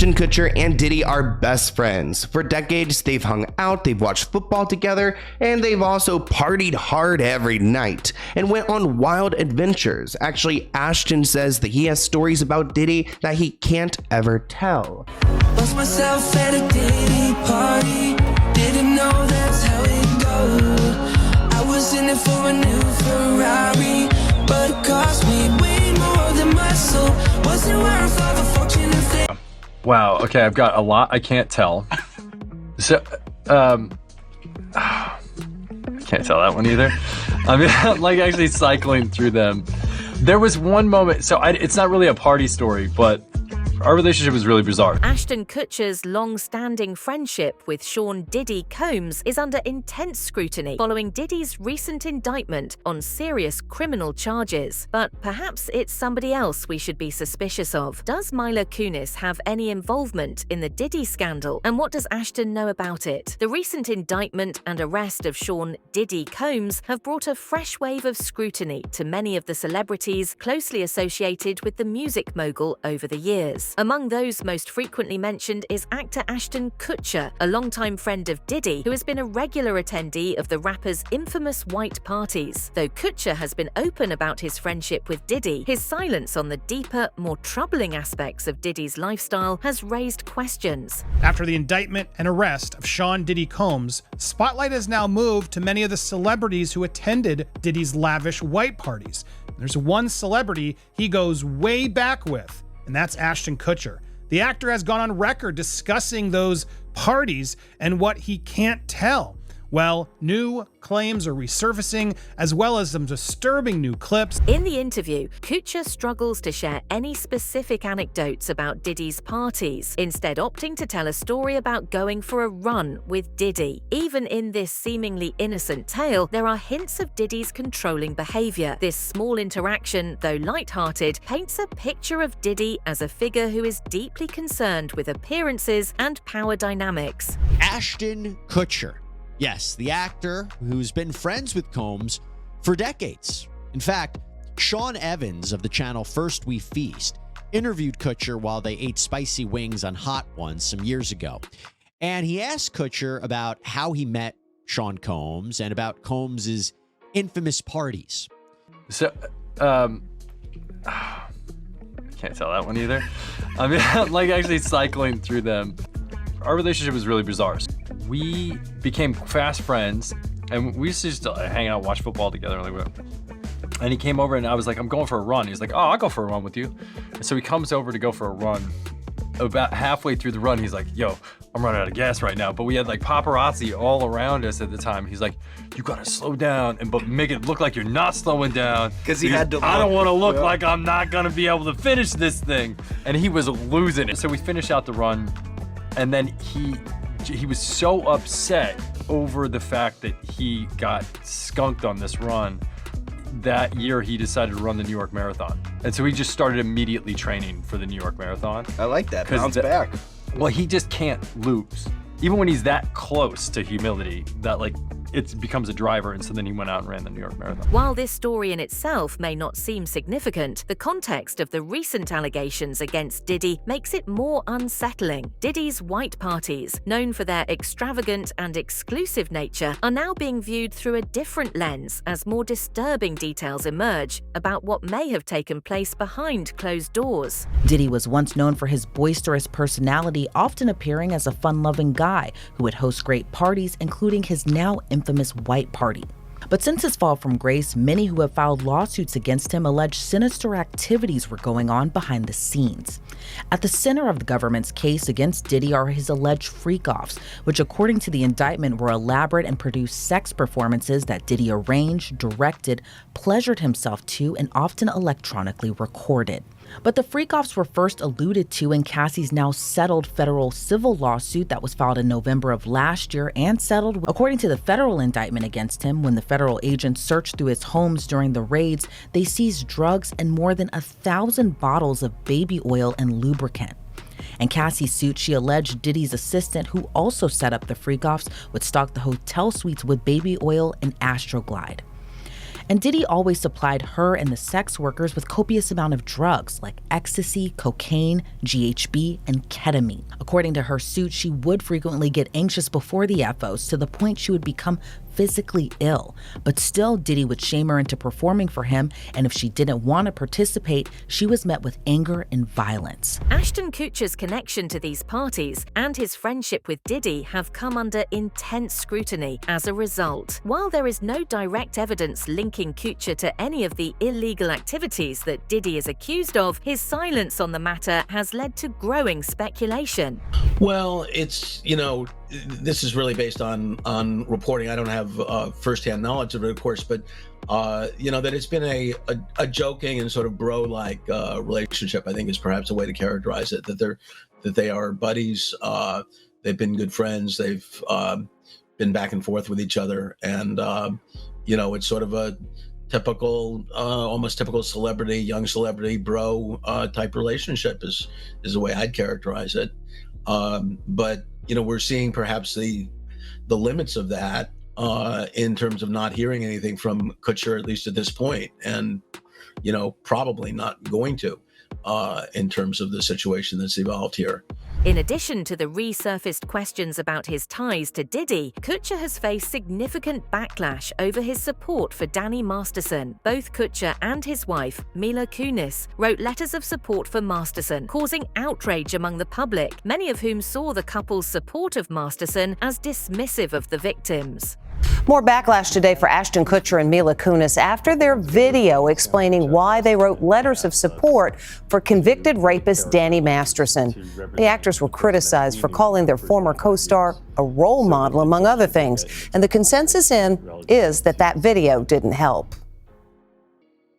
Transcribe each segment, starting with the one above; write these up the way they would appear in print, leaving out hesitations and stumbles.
Ashton Kutcher and Diddy are best friends. For decades, they've hung out, they've watched football together, and they've also partied hard every night and went on wild adventures. Actually, Ashton says that he has stories about Diddy that he can't ever tell. Lost myself at a Diddy party, didn't know that's how it goes. I was in it for a new Ferrari, but it cost me way more than my soul. Wasn't worth all the fortune and fame. Wow, okay, I've got a lot I can't tell. So, I can't tell that one either. I mean, I'm like actually cycling through them. There was one moment, so it's not really a party story, but our relationship was really bizarre. Ashton Kutcher's long-standing friendship with Sean Diddy Combs is under intense scrutiny following Diddy's recent indictment on serious criminal charges. But perhaps it's somebody else we should be suspicious of. Does Mila Kunis have any involvement in the Diddy scandal? And what does Ashton know about it? The recent indictment and arrest of Sean Diddy Combs have brought a fresh wave of scrutiny to many of the celebrities closely associated with the music mogul over the years. Among those most frequently mentioned is actor Ashton Kutcher, a longtime friend of Diddy, who has been a regular attendee of the rapper's infamous white parties. Though Kutcher has been open about his friendship with Diddy, his silence on the deeper, more troubling aspects of Diddy's lifestyle has raised questions. After the indictment and arrest of Sean Diddy Combs, spotlight has now moved to many of the celebrities who attended Diddy's lavish white parties. There's one celebrity he goes way back with, and that's Ashton Kutcher. The actor has gone on record discussing those parties and what he can't tell. Well, new claims are resurfacing, as well as some disturbing new clips. In the interview, Kutcher struggles to share any specific anecdotes about Diddy's parties, instead opting to tell a story about going for a run with Diddy. Even in this seemingly innocent tale, there are hints of Diddy's controlling behavior. This small interaction, though lighthearted, paints a picture of Diddy as a figure who is deeply concerned with appearances and power dynamics. Ashton Kutcher. Yes, the actor who's been friends with Combs for decades. In fact, Sean Evans of the channel First We Feast interviewed Kutcher while they ate spicy wings on Hot Ones some years ago. And he asked Kutcher about how he met Sean Combs and about Combs's infamous parties. So, I can't tell that one either. I mean, I'm like actually cycling through them. Our relationship was really bizarre. We became fast friends, and we used to just hang out, watch football together. And he came over, and I was like, I'm going for a run. He's like, oh, I'll go for a run with you. And so he comes over to go for a run. About halfway through the run, he's like, yo, I'm running out of gas right now. But we had like paparazzi all around us at the time. He's like, you gotta slow down, but make it look like you're not slowing down. Because he had to I don't want to look like I'm not gonna be able to finish this thing. And he was losing it. So we finished out the run, and then he was so upset over the fact that he got skunked on this run. That year he decided to run the New York Marathon. And so he just started immediately training for the New York Marathon. I like that, bounce back. Well, he just can't lose. Even when he's that close to humility, that like, it becomes a driver, and so then he went out and ran the New York Marathon. While this story in itself may not seem significant, the context of the recent allegations against Diddy makes it more unsettling. Diddy's white parties, known for their extravagant and exclusive nature, are now being viewed through a different lens as more disturbing details emerge about what may have taken place behind closed doors. Diddy was once known for his boisterous personality, often appearing as a fun-loving guy who would host great parties, including his now infamous white party. But since his fall from grace, many who have filed lawsuits against him allege sinister activities were going on behind the scenes. At the center of the government's case against Diddy are his alleged freak-offs, which according to the indictment were elaborate and produced sex performances that Diddy arranged, directed, pleasured himself to, and often electronically recorded. But the freak-offs were first alluded to in Cassie's now settled federal civil lawsuit that was filed in November of last year and settled according to the federal indictment against him. When the federal agents searched through his homes during the raids, they seized drugs and more than 1,000 bottles of baby oil and lubricant. In Cassie's suit, she alleged Diddy's assistant, who also set up the freak-offs, would stock the hotel suites with baby oil and Astroglide. And Diddy always supplied her and the sex workers with copious amount of drugs like ecstasy, cocaine, GHB, and ketamine. According to her suit, she would frequently get anxious before the FOs to the point she would become physically ill. But still, Diddy would shame her into performing for him, and if she didn't want to participate, she was met with anger and violence. Ashton Kutcher's connection to these parties and his friendship with Diddy have come under intense scrutiny as a result. While there is no direct evidence linking Kutcher to any of the illegal activities that Diddy is accused of, his silence on the matter has led to growing speculation. Well, it's, this is really based on reporting. I don't have firsthand knowledge of it, of course, but that it's been a joking and sort of bro-like relationship, I think, is perhaps a way to characterize it. That they are buddies. They've been good friends. They've been back and forth with each other, and it's sort of a typical, almost typical young celebrity bro type relationship is the way I'd characterize it. But we're seeing perhaps the limits of that in terms of not hearing anything from Kutcher, at least at this point, and probably not going to in terms of the situation that's evolved here. In addition to the resurfaced questions about his ties to Diddy, Kutcher has faced significant backlash over his support for Danny Masterson. Both Kutcher and his wife, Mila Kunis, wrote letters of support for Masterson, causing outrage among the public, many of whom saw the couple's support of Masterson as dismissive of the victims. More backlash today for Ashton Kutcher and Mila Kunis after their video explaining why they wrote letters of support for convicted rapist Danny Masterson. The actors were criticized for calling their former co-star a role model, among other things. And the consensus is that video didn't help.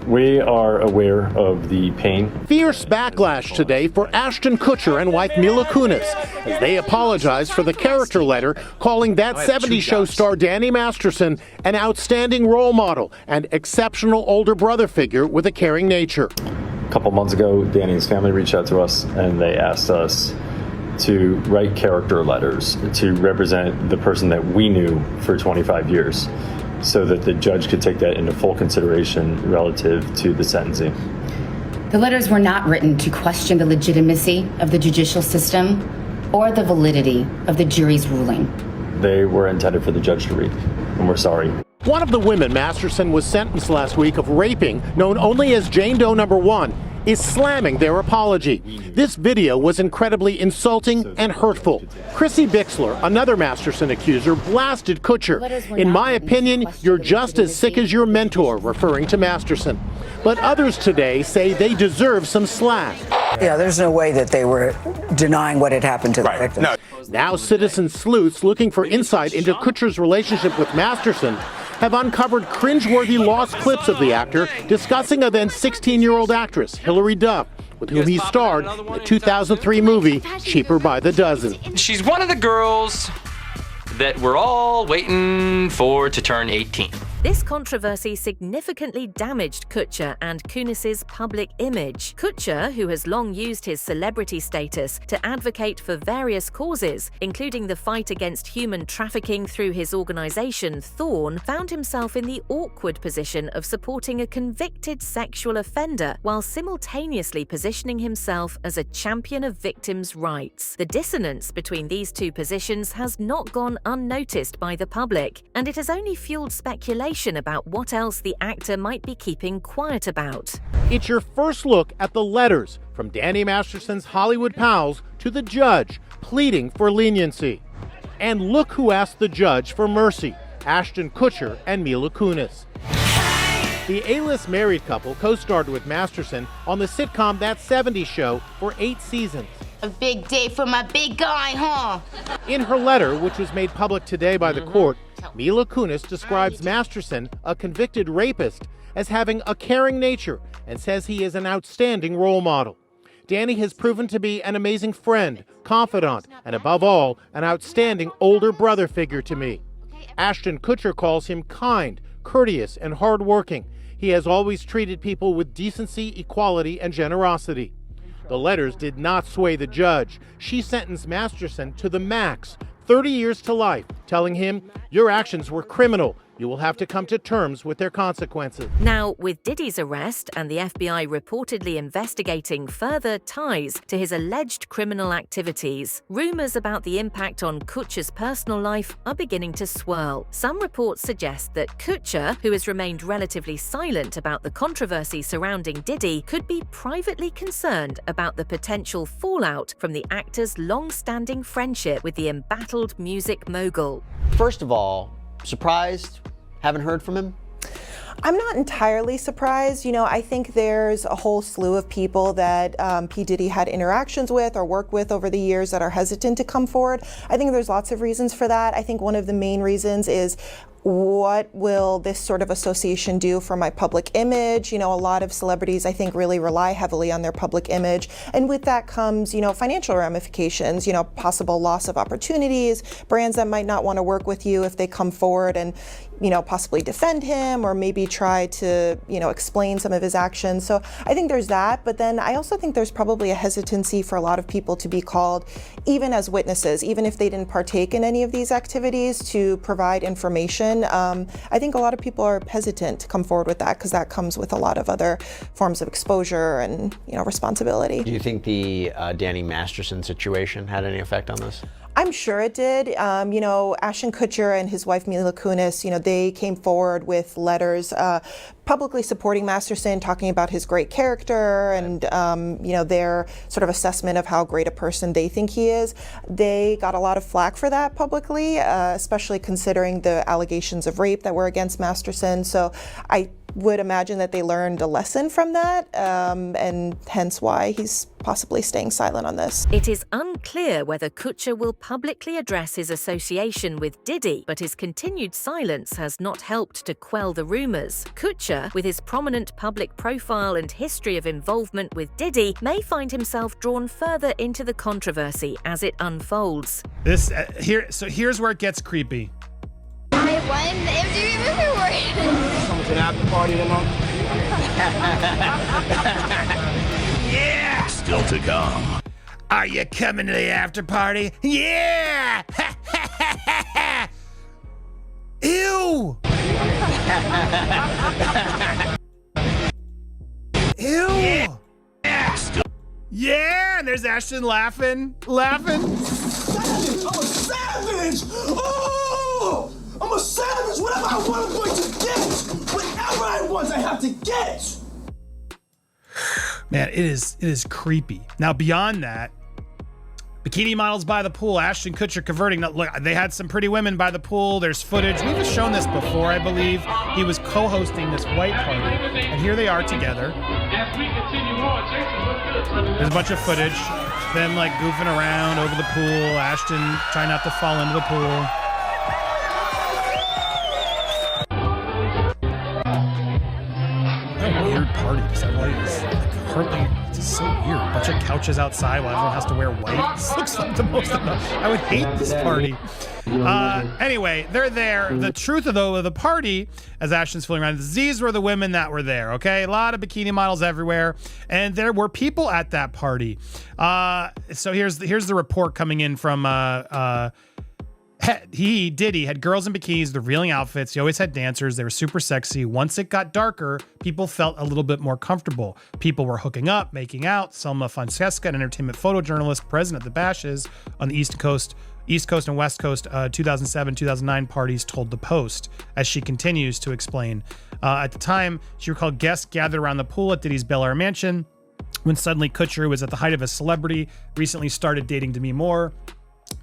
We are aware of the pain. Fierce backlash today for Ashton Kutcher and wife Mila Kunis as they apologize for the character letter calling that 70s show star Danny Masterson an outstanding role model and exceptional older brother figure with a caring nature. A couple months ago, Danny's family reached out to us and they asked us to write character letters to represent the person that we knew for 25 years. So that the judge could take that into full consideration relative to the sentencing. The letters were not written to question the legitimacy of the judicial system or the validity of the jury's ruling. They were intended for the judge to read, and we're sorry. One of the women Masterson was sentenced last week of raping, known only as Jane Doe number 1, is slamming their apology. This video was incredibly insulting and hurtful. Chrissy Bixler, another Masterson accuser, blasted Kutcher. In my opinion, you're just as sick as your mentor, referring to Masterson. But others today say they deserve some slack. Yeah, there's no way that they were denying what had happened to the victim. No. Now citizen sleuths looking for insight into Kutcher's relationship with Masterson have uncovered cringeworthy lost clips of the actor discussing a then 16-year-old actress, Hilary Duff, with whom he starred in the 2003 movie Cheaper by the Dozen. She's one of the girls that we're all waiting for to turn 18. This controversy significantly damaged Kutcher and Kunis's public image. Kutcher, who has long used his celebrity status to advocate for various causes, including the fight against human trafficking through his organization Thorn, found himself in the awkward position of supporting a convicted sexual offender while simultaneously positioning himself as a champion of victims' rights. The dissonance between these two positions has not gone unnoticed by the public, and it has only fueled speculation about what else the actor might be keeping quiet about. It's your first look at the letters from Danny Masterson's Hollywood pals to the judge pleading for leniency. And look who asked the judge for mercy, Ashton Kutcher and Mila Kunis. The A-list married couple co-starred with Masterson on the sitcom That 70s Show for 8 seasons. A big day for my big guy, huh? In her letter, which was made public today by the court, Mila Kunis describes Masterson, a convicted rapist, as having a caring nature and says he is an outstanding role model. Danny has proven to be an amazing friend, confidant, and above all, an outstanding older brother figure to me. Ashton Kutcher calls him kind, courteous, and hardworking. He has always treated people with decency, equality, and generosity. The letters did not sway the judge. She sentenced Masterson to the max, 30 years to life, telling him, "Your actions were criminal. You will have to come to terms with their consequences. Now, with Diddy's arrest and the FBI reportedly investigating further ties to his alleged criminal activities, rumors about the impact on Kutcher's personal life are beginning to swirl. Some reports suggest that Kutcher, who has remained relatively silent about the controversy surrounding Diddy, could be privately concerned about the potential fallout from the actor's long-standing friendship with the embattled music mogul. First of all, surprised? Haven't heard from him? I'm not entirely surprised. I think there's a whole slew of people that P. Diddy had interactions with or worked with over the years that are hesitant to come forward. I think there's lots of reasons for that. I think one of the main reasons is, what will this sort of association do for my public image? A lot of celebrities, I think, really rely heavily on their public image. And with that comes, financial ramifications, possible loss of opportunities, brands that might not want to work with you if they come forward and, possibly defend him or maybe try to, explain some of his actions. So I think there's that. But then I also think there's probably a hesitancy for a lot of people to be called, even as witnesses, even if they didn't partake in any of these activities, to provide information. I think a lot of people are hesitant to come forward with that because that comes with a lot of other forms of exposure and, responsibility. Do you think the Danny Masterson situation had any effect on this? I'm sure it did. Ashton Kutcher and his wife Mila Kunis, they came forward with letters publicly supporting Masterson, talking about his great character and, their sort of assessment of how great a person they think he is. They got a lot of flack for that publicly, especially considering the allegations of rape that were against Masterson. So I would imagine that they learned a lesson from that, and hence why he's possibly staying silent on this. It is unclear whether Kutcher will publicly address his association with Diddy, but his continued silence has not helped to quell the rumors. Kutcher, with his prominent public profile and history of involvement with Diddy, may find himself drawn further into the controversy as it unfolds. Here's where it gets creepy. Why in the MTV movie award? Coming to the after party tonight? Yeah! Still to come. Are you coming to the after party? Yeah! Ew! Ew! Yeah! And there's Ashton laughing. Savage! I'm a savage! Oh! I'm a savage! Whatever I want, I'm going to get! Whatever I want, I have to get! Man, it is creepy. Now, beyond that, bikini models by the pool, Ashton Kutcher converting. Now, look, they had some pretty women by the pool. There's footage. We've shown this before, I believe. He was co-hosting this white party, and here they are together. There's a bunch of footage. Them like goofing around over the pool. Ashton trying not to fall into the pool. What a weird party. Just it's just so weird. A bunch of couches outside while everyone has to wear white. This looks like the most. I would hate this party. Anyway, they're there. The truth of the party, as Ashton's fooling around, these were the women that were there. Okay, a lot of bikini models everywhere, and there were people at that party. So here's the report coming in from Diddy had girls in bikinis, revealing outfits. He always had dancers. They were super sexy. Once it got darker, people felt a little bit more comfortable. People were hooking up, making out. Selma Fonseca, an entertainment photojournalist present at the bashes on the East Coast and West Coast 2007-2009 parties, told the Post, as she continues to explain. At the time, she recalled guests gathered around the pool at Diddy's Bel Air mansion when suddenly Kutcher, who was at the height of his celebrity, recently started dating Demi Moore,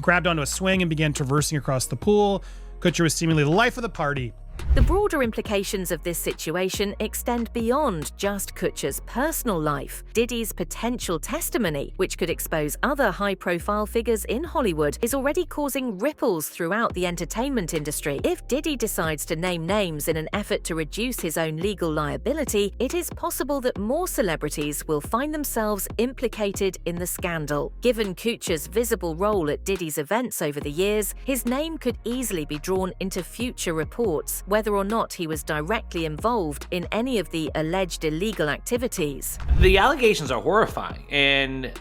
grabbed onto a swing and began traversing across the pool. Kutcher was seemingly the life of the party. The broader implications of this situation extend beyond just Kutcher's personal life. Diddy's potential testimony, which could expose other high-profile figures in Hollywood, is already causing ripples throughout the entertainment industry. If Diddy decides to name names in an effort to reduce his own legal liability, it is possible that more celebrities will find themselves implicated in the scandal. Given Kutcher's visible role at Diddy's events over the years, his name could easily be drawn into future reports, whether or not he was directly involved in any of the alleged illegal activities. The allegations are horrifying, and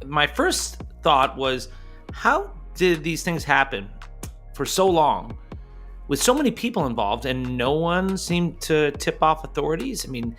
my first thought was, how did these things happen for so long with so many people involved and no one seemed to tip off authorities. I mean,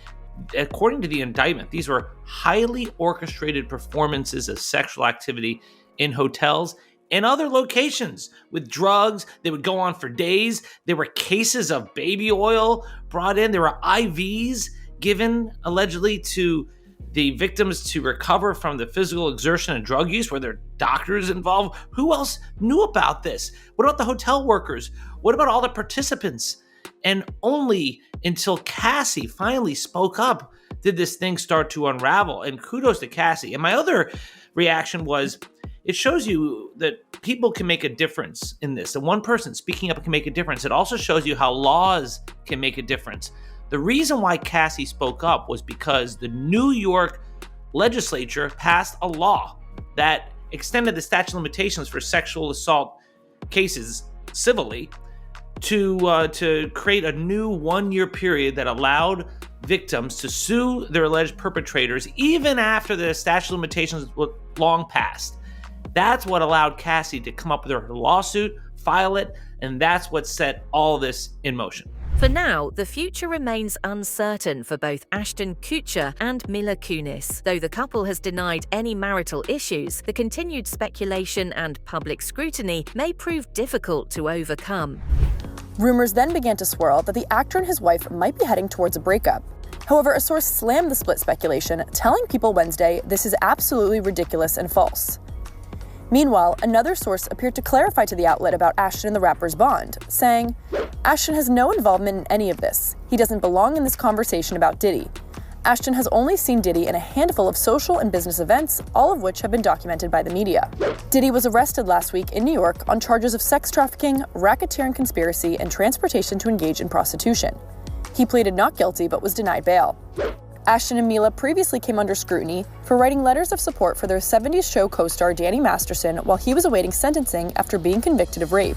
according to the indictment, these were highly orchestrated performances of sexual activity in hotels and other locations with drugs. They would go on for days. There were cases of baby oil brought in. There were IVs given allegedly to the victims to recover from the physical exertion and drug use. Were there doctors involved? Who else knew about this? What about the hotel workers? What about all the participants? And only until Cassie finally spoke up did this thing start to unravel. And kudos to Cassie. And my other reaction was, it shows you that people can make a difference in this. And one person speaking up can make a difference. It also shows you how laws can make a difference. The reason why Cassie spoke up was because the New York legislature passed a law that extended the statute of limitations for sexual assault cases civilly to create a new 1-year period that allowed victims to sue their alleged perpetrators even after the statute of limitations was long past. That's what allowed Cassie to come up with her lawsuit, file it, and that's what set all this in motion. For now, the future remains uncertain for both Ashton Kutcher and Mila Kunis. Though the couple has denied any marital issues, the continued speculation and public scrutiny may prove difficult to overcome. Rumors then began to swirl that the actor and his wife might be heading towards a breakup. However, a source slammed the split speculation, telling People Wednesday this is absolutely ridiculous and false. Meanwhile, another source appeared to clarify to the outlet about Ashton and the rapper's bond, saying, Ashton has no involvement in any of this. He doesn't belong in this conversation about Diddy. Ashton has only seen Diddy in a handful of social and business events, all of which have been documented by the media. Diddy was arrested last week in New York on charges of sex trafficking, racketeering conspiracy, and transportation to engage in prostitution. He pleaded not guilty but was denied bail. Ashton and Mila previously came under scrutiny for writing letters of support for their 70s show co-star Danny Masterson while he was awaiting sentencing after being convicted of rape.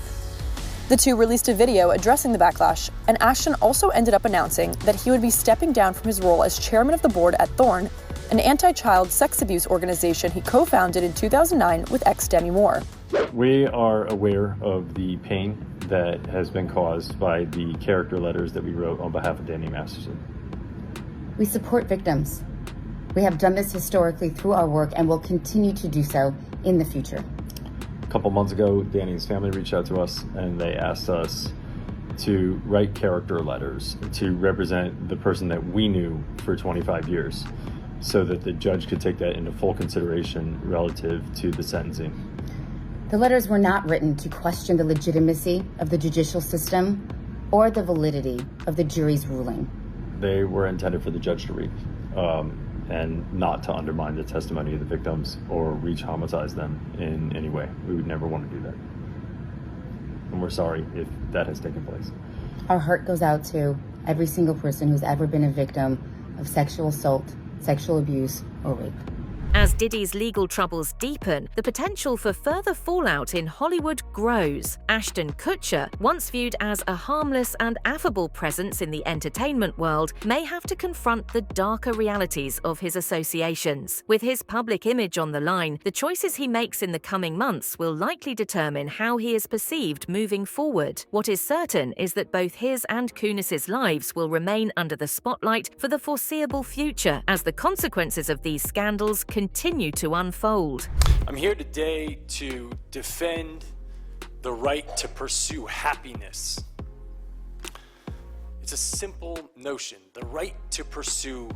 The two released a video addressing the backlash, and Ashton also ended up announcing that he would be stepping down from his role as chairman of the board at Thorn, an anti-child sex abuse organization he co-founded in 2009 with ex-Demi Moore. We are aware of the pain that has been caused by the character letters that we wrote on behalf of Danny Masterson. We support victims. We have done this historically through our work and will continue to do so in the future. A couple months ago, Danny's family reached out to us and they asked us to write character letters to represent the person that we knew for 25 years so that the judge could take that into full consideration relative to the sentencing. The letters were not written to question the legitimacy of the judicial system or the validity of the jury's ruling. They were intended for the judge to read and not to undermine the testimony of the victims or re-traumatize them in any way. We would never want to do that. And we're sorry if that has taken place. Our heart goes out to every single person who's ever been a victim of sexual assault, sexual abuse, or rape. As Diddy's legal troubles deepen, the potential for further fallout in Hollywood grows. Ashton Kutcher, once viewed as a harmless and affable presence in the entertainment world, may have to confront the darker realities of his associations. With his public image on the line, the choices he makes in the coming months will likely determine how he is perceived moving forward. What is certain is that both his and Kunis's lives will remain under the spotlight for the foreseeable future, as the consequences of these scandals continue to unfold. I'm here today to defend the right to pursue happiness. It's a simple notion, the right to pursue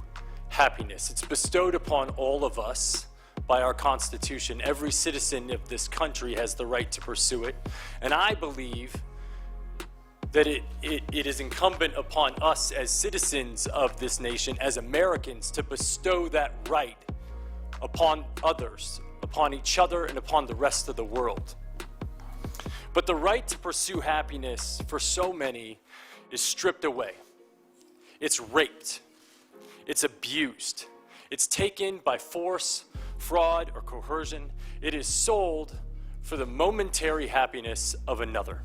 happiness. It's bestowed upon all of us by our Constitution. Every citizen of this country has the right to pursue it. And I believe that it is incumbent upon us as citizens of this nation, as Americans, to bestow that right upon others, upon each other, and upon the rest of the world. But the right to pursue happiness for so many is stripped away. It's raped. It's abused. It's taken by force, fraud, or coercion. It is sold for the momentary happiness of another.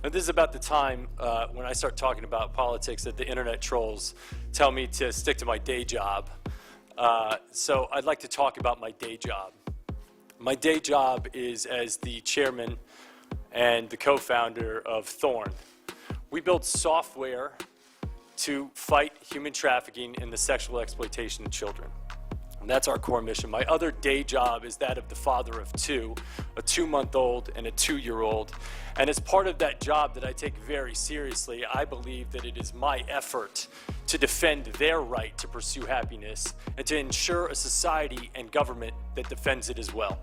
Now, this is about the time when I start talking about politics that the internet trolls tell me to stick to my day job. So I'd like to talk about my day job. My day job is as the chairman and the co-founder of Thorn. We build software to fight human trafficking and the sexual exploitation of children. And that's our core mission. My other day job is that of the father of two, a 2-month-old and a 2-year-old. And as part of that job that I take very seriously, I believe that it is my effort to defend their right to pursue happiness and to ensure a society and government that defends it as well.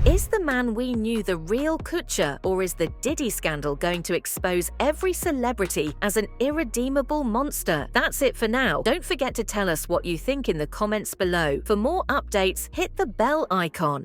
Is the man we knew the real Kutcher, or is the Diddy scandal going to expose every celebrity as an irredeemable monster? That's it for now. Don't forget to tell us what you think in the comments below. For more updates, hit the bell icon.